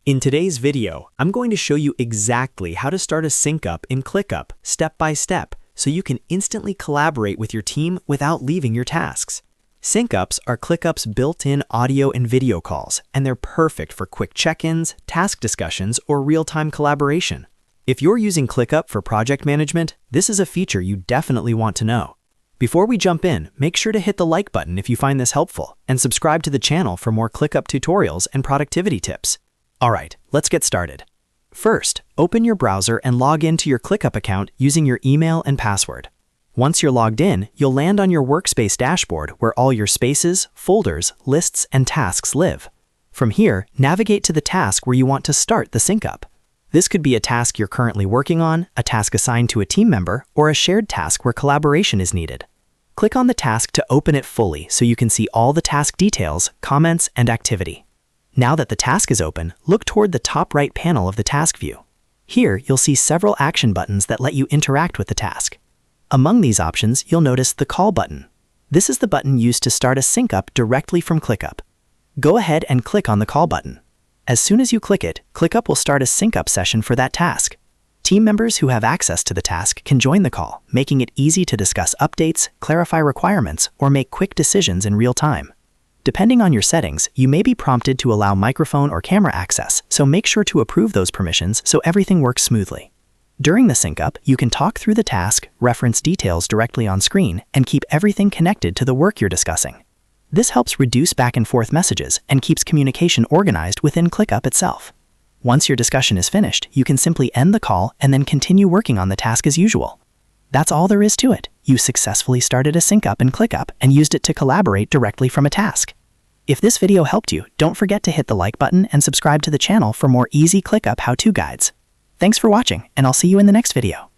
In today's video, I'm going to show you exactly how to start a SyncUp in ClickUp step by step so you can instantly collaborate with your team without leaving your tasks. SyncUps are ClickUp's built-in audio and video calls, and they're perfect for quick check-ins, task discussions, or real-time collaboration. If you're using ClickUp for project management, this is a feature you definitely want to know. Before we jump in, make sure to hit the like button if you find this helpful, and subscribe to the channel for more ClickUp tutorials and productivity tips. Alright, let's get started. First, open your browser and log into your ClickUp account using your email and password. Once you're logged in, you'll land on your workspace dashboard where all your spaces, folders, lists, and tasks live. From here, navigate to the task where you want to start the SyncUp. This could be a task you're currently working on, a task assigned to a team member, or a shared task where collaboration is needed. Click on the task to open it fully so you can see all the task details, comments, and activity. Now that the task is open, look toward the top right panel of the task view. Here, you'll see several action buttons that let you interact with the task. Among these options, you'll notice the Call button. This is the button used to start a SyncUp directly from ClickUp. Go ahead and click on the Call button. As soon as you click it, ClickUp will start a SyncUp session for that task. Team members who have access to the task can join the call, making it easy to discuss updates, clarify requirements, or make quick decisions in real time. Depending on your settings, you may be prompted to allow microphone or camera access, so make sure to approve those permissions so everything works smoothly. During the SyncUp, you can talk through the task, reference details directly on screen, and keep everything connected to the work you're discussing. This helps reduce back-and-forth messages and keeps communication organized within ClickUp itself. Once your discussion is finished, you can simply end the call and then continue working on the task as usual. That's all there is to it. You successfully started a SyncUp in ClickUp and used it to collaborate directly from a task. If this video helped you, don't forget to hit the like button and subscribe to the channel for more easy ClickUp how-to guides. Thanks for watching, and I'll see you in the next video.